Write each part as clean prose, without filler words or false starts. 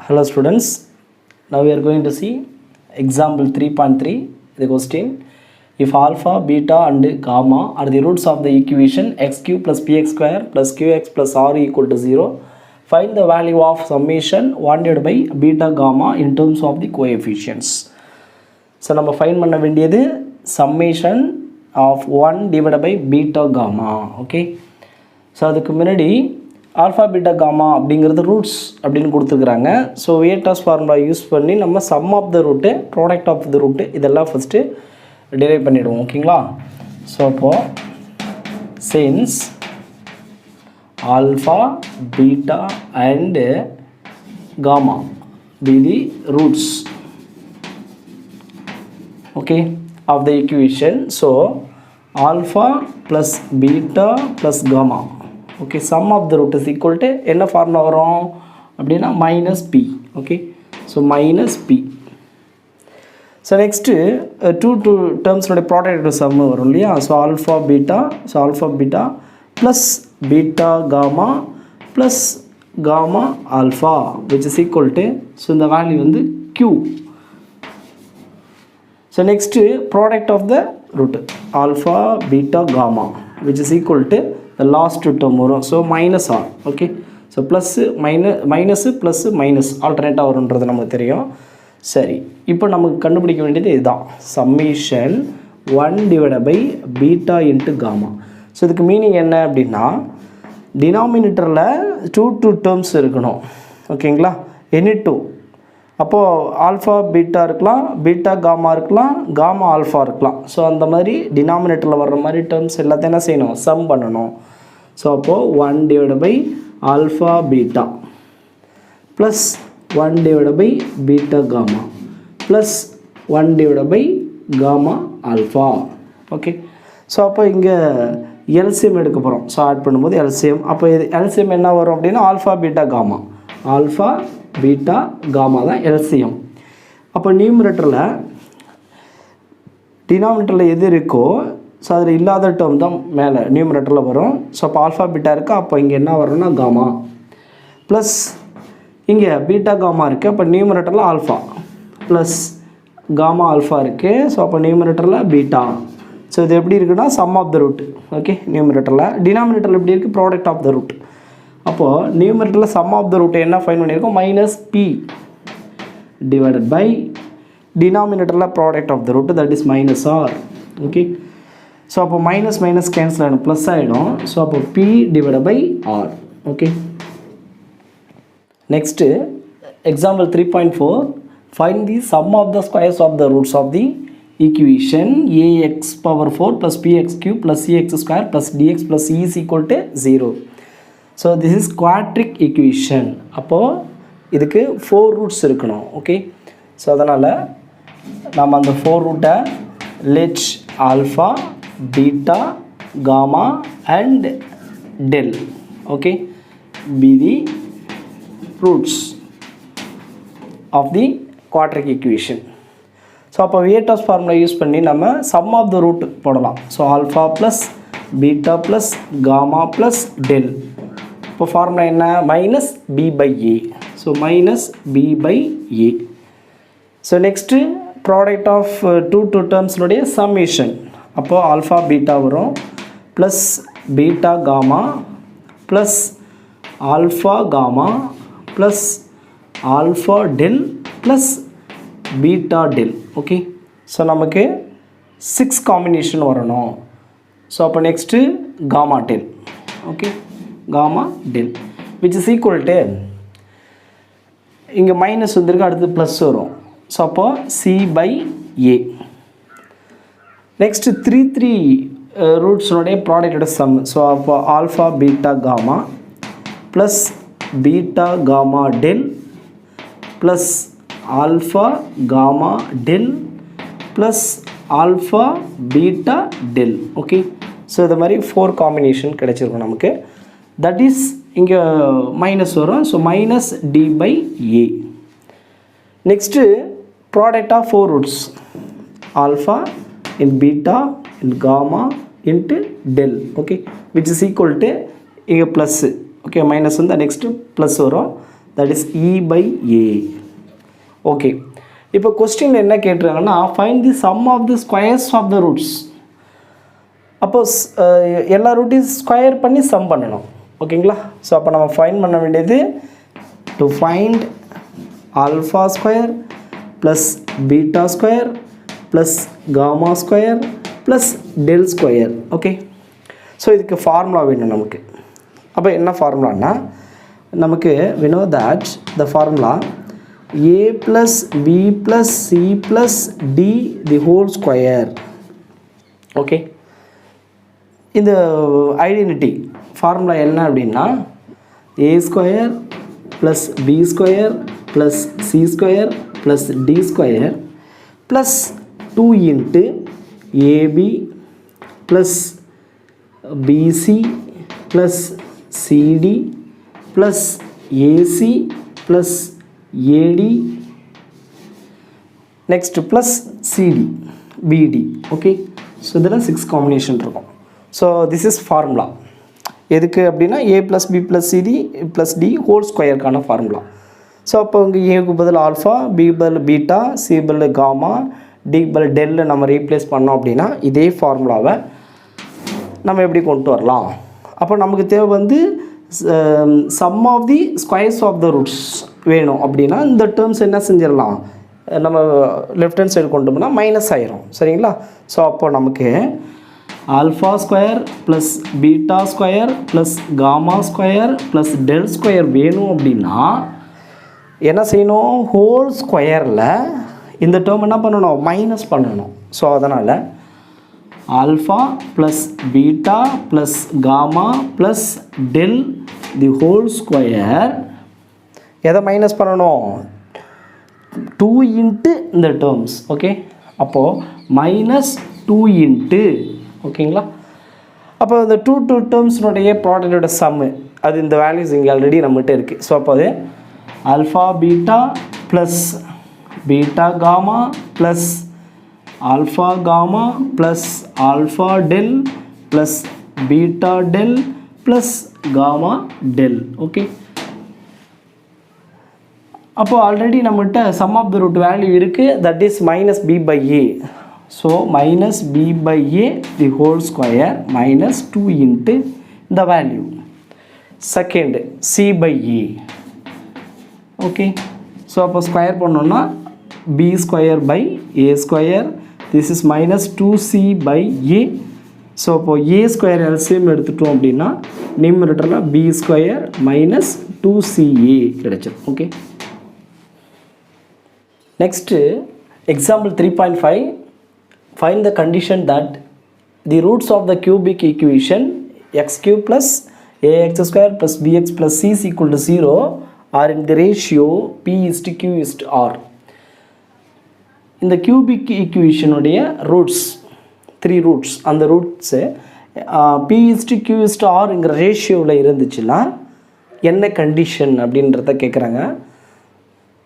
Hello students, now we are going to see example 3.3. The question: if alpha, beta and gamma are the roots of the equation x cube plus px square plus qx plus r equal to 0, find the value of summation 1 divided by beta gamma in terms of the coefficients. So நம்ம find பண்ண வேண்டியது summation of 1 divided by beta gamma. Okay, so அதுக்கு முன்னாடி alpha beta gamma அப்படிங்கிறது roots அப்படின்னு கொடுத்துருக்குறாங்க. So Vieta's formula use பண்ணி நம்ம sum of the root, product of the root இதெல்லாம் ஃபஸ்ட்டு டிரைவ் பண்ணிவிடுவோம். ஓகேங்களா? ஸோ அப்போது since alpha beta and gamma be the roots, okay, of the equation. So alpha plus beta plus gamma, okay, sum of the root is equal to என்ன formula வரும் அப்படின்னா minus B. Okay, so minus B. So next two டேர்ம்ஸோடைய product sum வரும் இல்லையா? So alpha beta plus beta gamma plus gamma alpha which is equal to, so இந்த value வந்து q. So next product of the root alpha beta gamma which is equal to the last term வரும். So minus R. Okay, so plus minus plus minus ஆல்டர்னேட்டாக வரும்ன்றது நமக்கு தெரியும். சரி, இப்போ நமக்கு கண்டுபிடிக்க வேண்டியது இதுதான், summation 1 divided by beta into gamma. So இதுக்கு மீனிங் என்ன அப்படின்னா, டினாமினேட்டரில் டூ டேர்ம்ஸ் இருக்கணும். ஓகேங்களா? Any two. அப்போது ஆல்ஃபா பீட்டா இருக்கலாம், பீட்டா காமா இருக்கலாம், காமா ஆல்ஃபா இருக்கலாம். ஸோ அந்த மாதிரி டினாமினேட்டரில் வர்ற மாதிரி டேர்ம்ஸ் எல்லாத்தையும் என்ன செய்யணும், சம் பண்ணணும். ஸோ அப்போது 1 divide by alpha beta plus 1 divide by beta gamma plus 1 divide by gamma alpha. Okay, so அப்போ இங்கே எல்சிஎம் எடுக்க போகிறோம். ஸோ ஆட் பண்ணும்போது எல்சிஎம், அப்போ இது எல்சிஎம் என்ன வரும் அப்படின்னா alpha beta gamma, alpha beta gamma தான் எல்சிஎம். அப்போ நியூமரேட்டரில் டினாமினேட்டரில் எது இருக்கோ ஸோ அதில் இல்லாத டேர்ம் தான் மேலே நியூமரேட்டரில் வரும். ஸோ அப்போ ஆல்ஃபா பீட்டா இருக்குது, அப்போ இங்கே என்ன வரும்னா காமா ப்ளஸ் இங்கே பீட்டா காமா இருக்குது, அப்போ நியூமரேட்டரில் ஆல்ஃபா ப்ளஸ் காமா ஆல்ஃபா இருக்குது. ஸோ அப்போ நியூமரேட்டரில் பீட்டா. ஸோ இது எப்படி இருக்குன்னா sum of the root. Okay, நியூமரேட்டரில். டினாமினேட்டரில் எப்படி இருக்குது, ப்ராடக்ட் ஆஃப் த ரூட். அப்போது நியூமரேட்டரில் சம் ஆஃப் த ரூட்டை என்ன ஃபைன் பண்ணியிருக்கோம், மைனஸ் பி டிவைடட் பை டினாமினேட்டரில் product of the root, that is minus R. Okay, so அப்போ மைனஸ் மைனஸ் கேன்சல் ஆகிடும், ப்ளஸ் ஆகிடும். ஸோ அப்போ B divided by R. Okay, next example 3.4, find the sum of the squares of the roots of the equation ax power 4 plus px cube plus cx square plus dx plus e is equal to 0. So this is quadratic equation. அப்போது இதுக்கு 4 roots இருக்கணும். Okay, so அதனால் நம்ம அந்த 4 ரூட்டை let alpha beta gamma and del, okay, be the roots of the quadratic equation. So அப்போ Vieta's formula use பண்ணி நம்ம சம் ஆஃப் த ரூட் போடலாம். So alpha plus beta plus gamma plus del. இப்போ formula என்ன, minus B by A. So minus B by A. So next product of two டேர்ம்ஸ்னுடைய summation. அப்போது alpha beta வரும் plus beta gamma plus alpha gamma plus alpha del plus beta del. Okay, so நமக்கு 6 combination வரணும். So அப்போ next gamma del. Okay, gamma del which is equal to, இங்கே மைனஸ் வந்துருக்கு, அடுத்து ப்ளஸ் வரும். ஸோ அப்போ C by A. Next three ரூட்ஸுடைய ப்ராடக்டோட சம். ஸோ அப்போ alpha beta gamma plus beta gamma del plus alpha gamma del plus alpha beta del. Okay, so இது மாதிரி 4 காம்பினேஷன் கிடச்சிருக்கும் நமக்கு. தட் இஸ் இங்கே மைனஸ் வரும். So minus D by A. Next product of 4 roots alpha in beta in gamma into del. Okay, which is equal to இங்கே plus. Okay, minus வந்து next plus வரும். that is E by A. Okay, இப்போ question என்ன கேட்டிருக்காங்கன்னா find the sum of the squares of the roots. அப்போ எல்லா ரூட்டையும் square பண்ணி some பண்ணணும். ஓகேங்களா? ஸோ அப்போ நம்ம ஃபைண்ட் பண்ண வேண்டியது to find alpha square plus beta square plus gamma square plus del square. Okay, so இதுக்கு ஃபார்முலா வேணும் நமக்கு. அப்போ என்ன ஃபார்முலான்னா நமக்கு we know that the formula a plus b plus c plus d the whole square. Okay, இந்த identity formula என்ன அப்படின்னா a square plus b square plus c square plus d square plus 2 into ab plus bc plus cd plus AC plus AD next plus CD BD. okay, so இதெல்லாம் 6 combination இருக்கும். so this is formula. எதுக்கு அப்படின்னா a plus b plus cd plus d whole square கான formula. So அப்போ இங்கே ஏக்கு பதில் alpha, B பதில் பீட்டா, சி பதில் காமா, டி பதில் டெல்ல நம்ம ரீப்ளேஸ் பண்ணோம் அப்படின்னா இதே ஃபார்முலாவை நம்ம எப்படி கொண்டு வரலாம். அப்போ நமக்கு தேவை வந்து sum of the squares of the roots வேணும். அப்படின்னா இந்த டேர்ம்ஸ் என்ன செஞ்சிடலாம், நம்ம லெஃப்ட் ஹேண்ட் சைடு கொண்டு போனால் மைனஸ் ஆயிரும். சரிங்களா? ஸோ அப்போ நமக்கு alpha square plus beta square plus gamma square plus del square வேணும். அப்படின்னா என்ன செய்யணும், ஹோல் ஸ்கொயரில் இந்த டேர்ம் என்ன பண்ணணும், மைனஸ் பண்ணணும். ஸோ அதனால் alpha plus beta plus gamma plus del the whole square எதை மைனஸ் பண்ணணும், 2 இன்ட்டு இந்த டேர்ம்ஸ். ஓகே, அப்போது மைனஸ் 2 இன்ட்டு. ஓகேங்களா? அப்போ இந்த 2 டேர்ம்ஸ்னுடைய ப்ராடக்டோட சம்மு அது இந்த வேல்யூஸ் இங்கே ஆல்ரெடி நம்மகிட்ட இருக்குது. ஸோ அப்போ அது alpha beta plus beta gamma plus alpha gamma plus alpha del plus beta del plus gamma del. okay, அப்போ ஆல்ரெடி நம்மகிட்ட sum of the root value இருக்குது, that is minus b by a. so minus b by a the whole square minus 2 into the value. second c by a. okay, so அப்போ square பண்ணோன்னா b square by a square. this is minus 2c by a. So அப்போ a square LCM எடுத்துட்டோம் அப்படின்னா நியூமரேட்டரில் b square minus 2ca கிடைச்சிடும். Okay, next example 3.5 find the condition that the roots of the cubic equation x cube plus ax square plus bx plus c is equal to 0 are in the ratio p is to q is to r. இந்த cubic ஈக்குவேஷனுடைய roots 3 roots, அந்த roots B is to Q is to ஆர்ங்கிற ரேஷியோவில் இருந்துச்சுன்னா என்ன condition அப்படின்றத கேட்குறாங்க.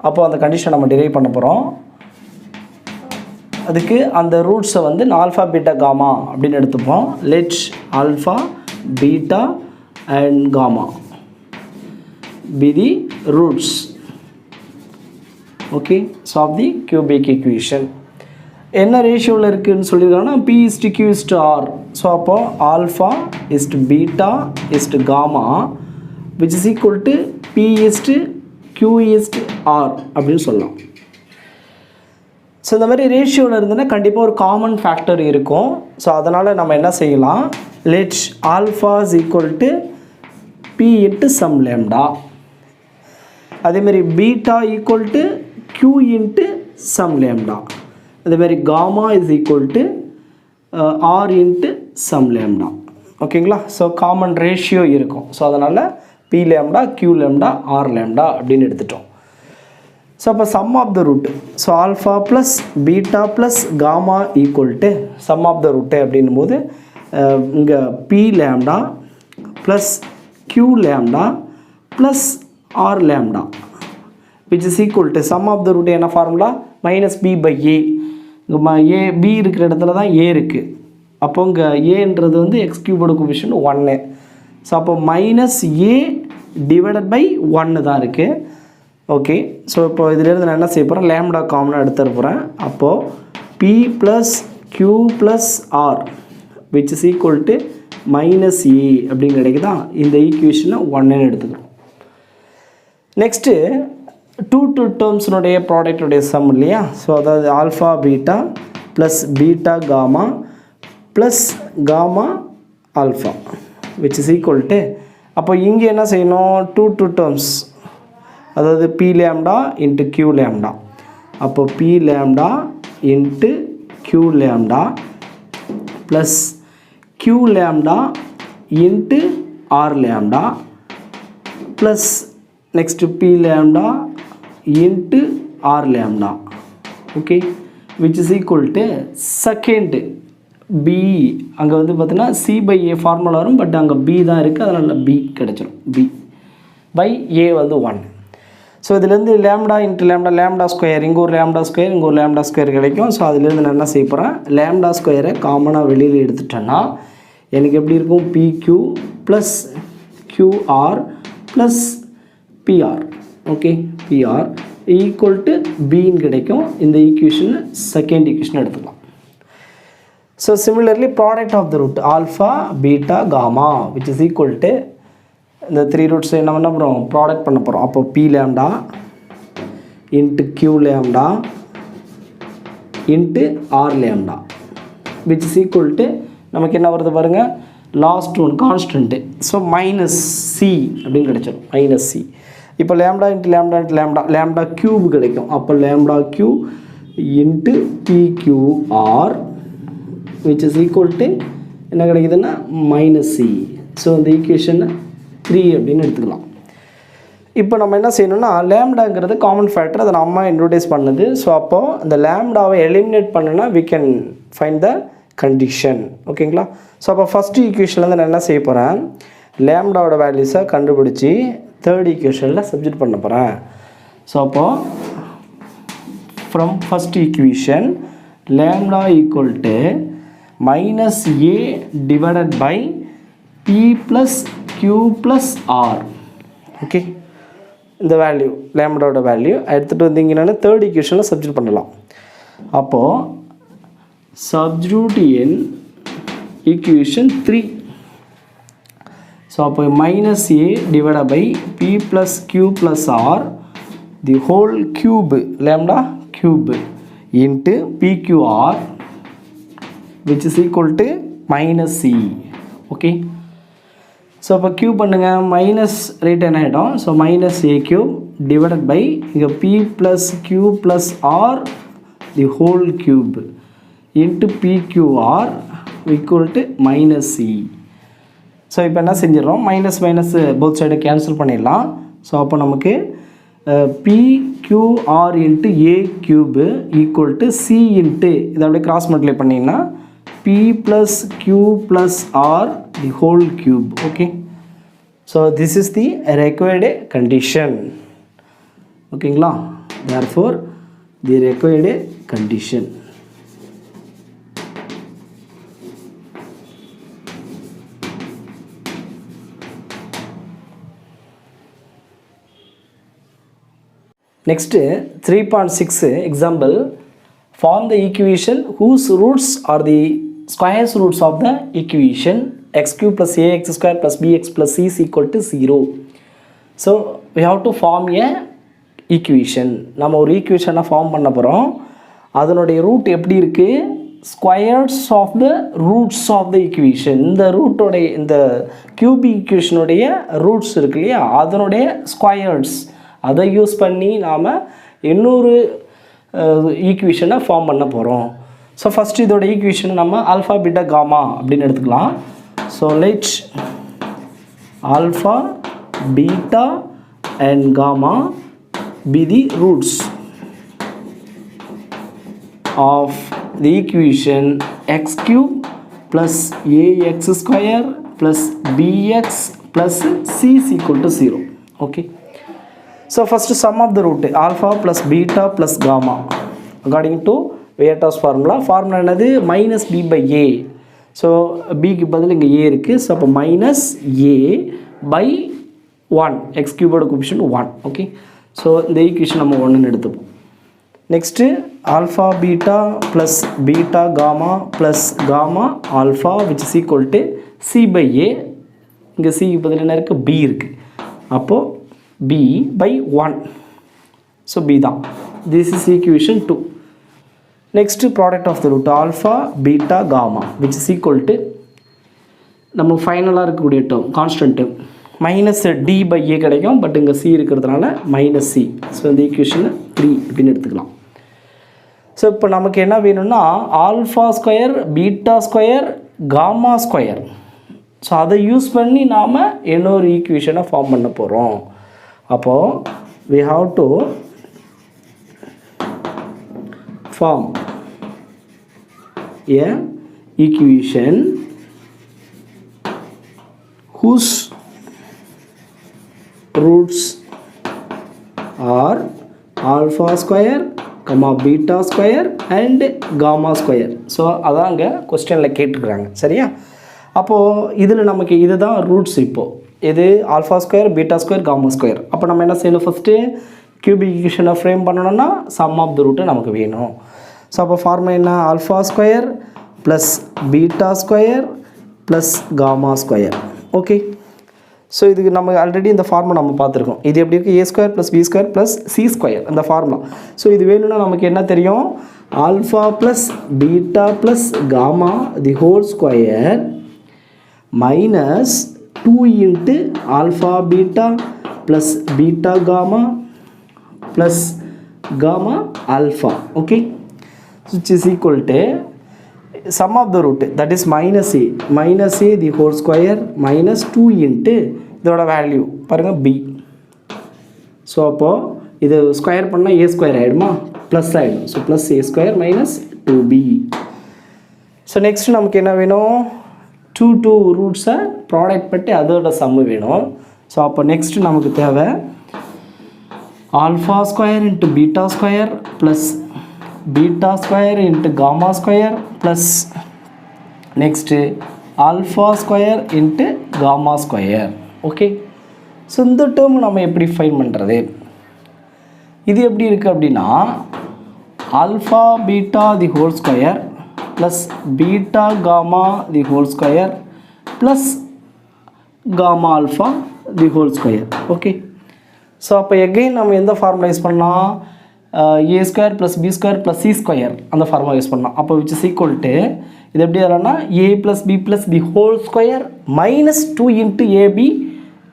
அப்போ அந்த கண்டிஷன் நம்ம டிரைவ் பண்ண போகிறோம். அதுக்கு அந்த ரூட்ஸை வந்து ஆல்ஃபா பீட்டா காமா அப்படின்னு எடுத்துப்போம். Let alpha beta and gamma be the roots. Okay, so of the cubic equation என்ன ரேஷியோவில் இருக்குதுன்னு சொல்லியிருக்காங்கன்னா B is to Q is to R. So அப்போது alpha is to beta is to gamma which is equal to B is to Q is to R அப்படின்னு சொல்லலாம். So இந்த மாதிரி ரேஷியோவில் இருந்ததுன்னா கண்டிப்பாக ஒரு காமன் ஃபேக்டர் இருக்கும். ஸோ அதனால் நம்ம என்ன செய்யலாம், let alpha is equal to B into some lambda. அதேமாதிரி beta equal to q into some lambda. அதேமாதிரி gamma is equal to R into some lambda. ஓகேங்களா? ஸோ காமன் ரேஷியோ இருக்கும். ஸோ அதனால் B lambda q lambda R lambda அப்படின்னு எடுத்துட்டோம். So அப்போ sum of the root, so alpha plus beta plus gamma equal to sum of the root அப்படின்னும் போது இங்கே B lambda plus q lambda plus R lambda which is equal to sum of the root என்ன formula minus b by a. இங்கே a b இருக்கிற இடத்துல தான் a இருக்குது. அப்போ இங்கே ஏன்றது வந்து எக்ஸ் கியூபோட கோஎஃபிஷியன்ட் 1. ஸோ அப்போ மைனஸ் a டிவைடட் பை 1 தான் இருக்குது. ஓகே. ஸோ இப்போ இதிலேருந்து நான் என்ன செய்ய போகிறேன், லேம்டா காமனாக எடுத்துட போகிறேன். அப்போது B plus Q plus R which is equal to minus A அப்படின்னு கிடைக்குதா. இந்த ஈக்குவேஷனை 1ன்னு எடுத்துக்கிறோம். நெக்ஸ்ட்டு டூ டேர்ம்ஸினுடைய ப்ராடக்டுடைய சம் இல்லையா. ஸோ அதாவது alpha beta plus beta gamma plus gamma alpha which is equal to, அப்போ இங்கே என்ன செய்யணும், டூ டேர்ம்ஸ், அதாவது B lambda into Q lambda. அப்போ B lambda into Q lambda plus Q lambda into R lambda plus next B lambda into R lambda. Okay, which is equal to second B. அங்கே வந்து பார்த்தீங்கன்னா C by A formula வரும், but அங்கே B தான் இருக்குது, அதனால் B கிடச்சிரும். B by ஏ வந்து 1. ஸோ இதுலேருந்து lambda into lambda, lambda square, இங்கே ஒரு லேம்டா ஸ்கொயர், இங்கே ஒரு லேம்டா ஸ்கொயர் கிடைக்கும். ஸோ அதுலேருந்து நான் என்ன செய்ய போகிறேன், லேம்டா ஸ்கொயரை காமனாக வெளியில் எடுத்துட்டேன்னா எனக்கு எப்படி இருக்கும், PQ plus QR plus PR. Okay, PR equal to பின்னு கிடைக்கும். இந்த ஈக்குவேஷன் செகண்ட் ஈக்குவேஷன் எடுத்துக்கலாம். So similarly product of the root alpha beta gamma which is equal to இந்த 3 ரூட்ஸ் என்ன பண்ண போகிறோம், ப்ராடக்ட் பண்ண போகிறோம். அப்போ B lambda into Q lambda into R lambda which is equal to நமக்கு என்ன வருது பாருங்கள், last one constant. So minus C அப்படின்னு கிடைச்சிடும், மைனஸ் சி. இப்போ lambda into lambda into lambda, lambda cube கிடைக்கும். அப்போ lambda Q into PQR which is equal to என்ன கிடைக்குதுன்னா மைனஸ் சி. ஸோ இந்த ஈக்குவேஷனை 3 அப்படின்னு எடுத்துக்கலாம். இப்போ நம்ம என்ன செய்யணும்னா லேம்டாங்கிறது காமன் ஃபேக்டர், அதை நம்ம இன்ட்ரோடியூஸ் பண்ணுது. ஸோ அப்போது இந்த லேம்டாவை எலிமினேட் பண்ணுன்னா we can find the condition. ஓகேங்களா. ஸோ அப்போ ஃபஸ்ட்டு ஈக்குவேஷன்லேருந்து நான் என்ன செய்ய போகிறேன், லேம்டாவோட வேல்யூஸை கண்டுபிடிச்சி தேர்ட் ஈக்குவேஷனில் சப்ஜெக்ட் பண்ண போகிறேன். ஸோ அப்போது from first equation lambda equal to minus A divided by P plus Q plus R. ஓகே, இந்த வேல்யூ லேம்டாவோட வேல்யூ எடுத்துகிட்டு வந்தீங்கன்னா தேர்ட் ஈக்குவேஷனில் சப்ஸ்டிட்யூட் பண்ணலாம். அப்போது சப்ஸ்டிட்யூட் இன் ஈக்குவேஷன் 3. ஸோ அப்போ minus A divide by P plus Q plus R the whole cube lambda cube into PQR which is equal to minus C. Okay, so அப்போ cube பண்ணுங்கள், minus rate என்ன ஆகிடும், so minus A cube divided by இங்கே P plus Q plus R the whole cube into PQR equal to minus C. So இப்போ என்ன செஞ்சிடறோம், minus minus both சைடை cancel பண்ணிடலாம். ஸோ அப்போ நமக்கு PQR into A cube equal to C into இதை அப்படியே கிராஸ் மல்டிப்ளை பண்ணிங்கன்னா P plus Q plus R the whole cube. Okay, so this is the required condition. Okay, therefore the required condition. Next 3.6 example, form the equation whose roots are the squares roots of the equation x cube plus ax square plus bx plus c is equal to 0. So we have to form a equation. நம்ம ஒரு ஈக்குவேஷனை form பண்ண போகிறோம். அதனுடைய root எப்படி இருக்குது, squares of the roots of the equation. இந்த ரூட்டோடைய இந்த கியூபிக் ஈக்குவேஷனுடைய ரூட்ஸ் இருக்கு இல்லையா, அதனுடைய ஸ்கொயர்ஸ் அதை யூஸ் பண்ணி நாம் இன்னொரு ஈக்குவேஷனை ஃபார்ம் பண்ண போகிறோம். ஸோ ஃபஸ்ட்டு இதோட ஈக்குவேஷனை நம்ம ஆல்ஃபா பீட்டா காமா அப்படின்னு எடுத்துக்கலாம். So let alpha beta and gamma be the roots of the equation x cube plus ax square plus bx plus c is equal to 0. Okay, so first sum of the root alpha plus beta plus gamma according to Vieta's formula என்னது minus b by a. so b க்கு பதில் இங்க a இருக்கு. so அப்போ minus a by 1 x cube ஓட coefficient 1. okay, so இந்த equation நம்ம ஒன்றுன்னு எடுத்துப்போம். Next alpha beta plus beta gamma plus gamma alpha which is equal to C by A. இங்கே சிக்கு பதில் என்ன இருக்குது? பி இருக்குது. அப்போது பி பை 1. ஸோ பி தான். This is equation 2. Next product of the root alpha beta gamma which is equal to நம்ம ஃபைனலாக இருக்கக்கூடிய term constant term minus D by A கிடைக்கும். பட் இங்கே சி இருக்கிறதுனால மைனஸ் சி. ஸோ இந்த ஈக்குவேஷனை 3 அப்படின்னு எடுத்துக்கலாம். ஸோ இப்போ நமக்கு என்ன வேணும்னா alpha square beta square gamma square. So அதை யூஸ் பண்ணி நாம் இன்னொரு ஈக்குவேஷனை ஃபார்ம் பண்ண போகிறோம். அப்போது we have to form a equation whose roots are alpha square comma beta square and gamma square. So அதான் அங்கே கொஸ்டினில் கேட்டுருக்குறாங்க. சரியா? அப்போது இதில் நமக்கு இதுதான் ரூட்ஸ். இப்போது இது alpha square beta square gamma square. அப்போ நம்ம என்ன செய்யணும்? ஃபஸ்ட்டு கியூபிக் ஈக்குவேஷனை ஃப்ரேம் பண்ணணும்னா சம் ஆஃப் த ரூட்டு நமக்கு வேணும். ஸோ அப்போ ஃபார்முலா என்ன? Alpha square plus beta square plus gamma square. Okay. So இதுக்கு நம்ம ஆல்ரெடி இந்த ஃபார்முலா நம்ம பார்த்துருக்கோம். இது எப்படி இருக்குது? A square plus B square plus C square அந்த ஃபார்முலா. ஸோ இது வேணும்னா நமக்கு என்ன தெரியும்? Alpha plus beta plus gamma the whole square minus 2 into alpha beta plus beta gamma plus gamma alpha. Okay, which is equal to sum of the root, that is minus a the whole square minus 2 into இதோட value பாருங்க b. So அப்போது இது square பண்ணால் a square ஆகிடுமா? Plus ஆகிடும். So plus a square minus 2b. So next நமக்கு என்ன வேணும்? 2 ரூட்ஸை product பற்றி அதோட சம்மு வேணும். ஸோ அப்போ நெக்ஸ்ட்டு நமக்கு தேவை alpha square into beta square plus beta square into gamma square plus next alpha square into gamma square. Okay. So இந்த டேர்ம் நம்ம எப்படி ஃபைன் பண்ணுறது? இது எப்படி இருக்குது அப்படின்னா alpha beta the whole square plus beta gamma the whole square plus gamma alpha the whole square. Okay. So அப்போ again நம்ம எந்த ஃபார்முலா யூஸ் பண்ணலாம்? a square plus b square plus c square அந்த ஃபார்முலா யூஸ் பண்ணலாம். அப்போ which is equal to இது எப்படி வரலாம்னா a plus b plus the whole square minus 2 into ab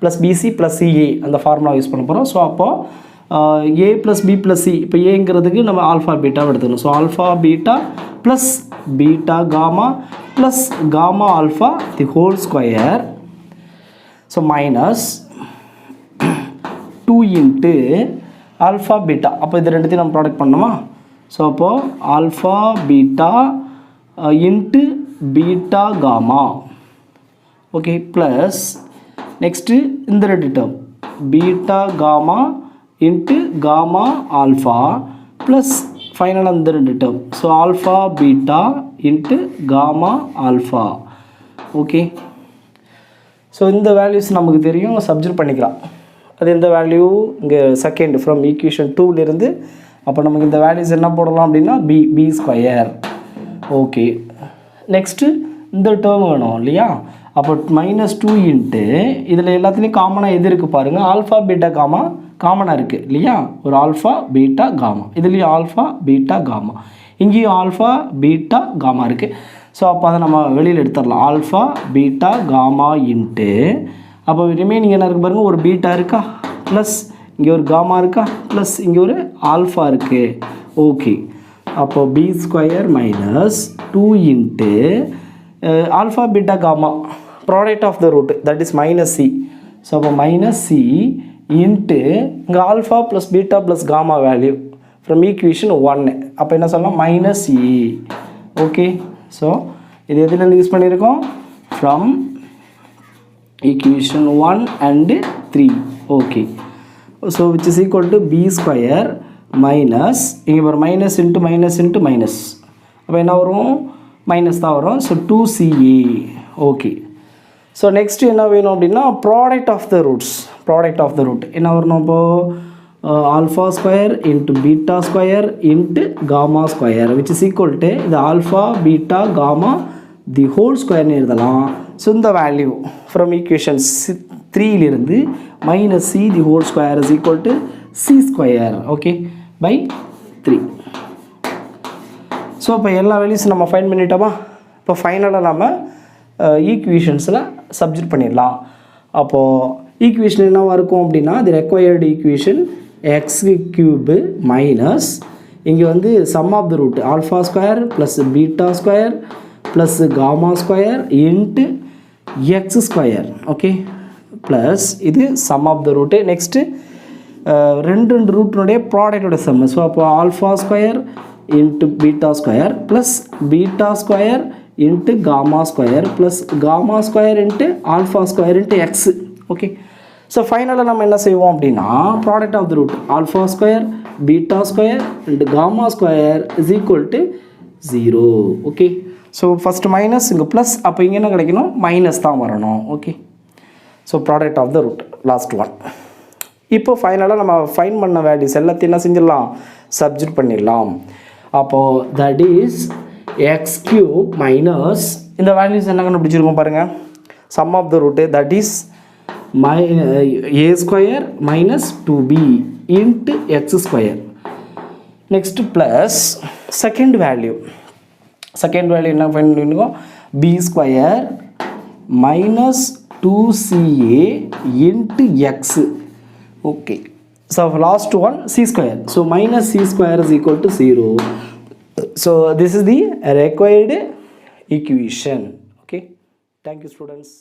plus bc plus ca அந்த formula use பண்ண போகிறோம். So அப்போது a plus b plus c, இப்போ ஏங்கிறதுக்கு நம்ம ஆல்ஃபா பீட்டாவை எடுத்துக்கணும். So alpha beta plus beta gamma plus gamma alpha the whole square. So minus 2 into alpha beta. அப்போ இது ரெண்டுத்தையும் நம்ம ப்ராடக்ட் பண்ணோமா? ஸோ அப்போது alpha beta into beta gamma. Okay. Plus next இந்த ரெண்டு term beta gamma into gamma alpha plus ஃபைனலாக இந்த ரெண்டு term. So alpha beta into gamma alpha. Okay. So இந்த வேல்யூஸ் நமக்கு தெரியும், சப்ஜெக்ட் பண்ணிக்கலாம். அது எந்த வேல்யூ? இங்கே செகண்ட் ஃப்ரம் ஈக்குவேஷன் 2லேருந்து. அப்போ நமக்கு இந்த வேல்யூஸ் என்ன போடலாம் அப்படின்னா பி ஸ்கொயர். ஓகே. நெக்ஸ்ட்டு இந்த டேர்ம் வேணும் இல்லையா? அப்போ மைனஸ் 2 இன்ட்டு இதில் எல்லாத்துலேயும் காமனாக எது இருக்குது பாருங்கள்? ஆல்ஃபா பீட்டா காமா காமனாக இருக்குது இல்லையா? ஒரு ஆல்ஃபா பீட்டா காமா, இதுலேயும் ஆல்ஃபா பீட்டா காமா, இங்கேயும் ஆல்ஃபா பீட்டா காமா இருக்குது. ஸோ அப்போ அதை நம்ம வெளியில் எடுத்துடலாம். ஆல்ஃபா பீட்டா காமா இன்ட்டு அப்போ ரிமைனிங் என்ன இருக்குது பாருங்கள்? ஒரு பீட்டா இருக்கா ப்ளஸ் இங்கே ஒரு காமா இருக்கா ப்ளஸ் இங்கே ஒரு ஆல்ஃபா இருக்குது. ஓகே. அப்போது B square minus 2 into alpha beta gamma product of the root, that is minus C. So அப்போ மைனஸ் சி இன்ட்டு இங்கே alpha plus beta plus gamma value from equation 1. அப்போ என்ன சொல்லலாம்? மைனஸ் இ. Okay. So இது எதுலேருந்து use பண்ணியிருக்கோம்? From equation 1 and 3. Okay. So which is equal to B square minus இங்கே ஒரு minus into minus into minus. அப்போ என்ன வரும்? மைனஸ் தான் வரும். So 2ca. Okay. So next என்ன வேணும் அப்படின்னா product of the roots. Product of the root என்ன வரணும்? இப்போது alpha square into beta square into gamma square which is equal to the alpha beta gamma the whole square னு எழுதலாம். So இந்த value from equation 3 minus c the whole square is equal to c square okay by 3. So இப்போ எல்லா வேல்யூஸும் நம்ம find பண்ணிட்டோமா? இப்போ ஃபைனலாக நம்ம ஈக்குவேஷன்ஸில் subject பண்ணிடலாம். அப்போது ஈக்குவேஷன் என்னவாக இருக்கும் அப்படின்னா the required equation X cube minus இங்கே வந்து sum of the root alpha square plus beta square plus gamma square into X square okay plus இது sum of the root. Next ரெண்டு ரூட்டினுடைய ப்ராடக்டோட சம்மு. ஸோ அப்போ alpha square into beta square plus beta square into gamma square plus gamma square into alpha square into X okay. So ஃபைனலாக நம்ம என்ன செய்வோம் அப்படின்னா product of the root alpha square beta square into gamma square is equal to 0 okay. So first minus இங்கே plus அப்போ இங்கே என்ன கிடைக்கணும் மைனஸ் தான் வரணும் okay. So product of the root last one. இப்போ ஃபைனலாக நம்ம ஃபைன் பண்ண வேல்யூஸ் எல்லாத்தையும் என்ன செஞ்சிடலாம் சப்ஜெக்ட் பண்ணிடலாம். அப்போது that is X cube minus இந்த வேல்யூஸ் என்ன கண்டுபிடிச்சிருக்கோம் பாருங்கள் sum of the root that is a square minus 2b into x square. Next plus second value என்ன find பண்ணுங்க b square minus 2ca into x okay. So last one c square. So minus c square is equal to 0. So this is the required equation okay. Thank you students.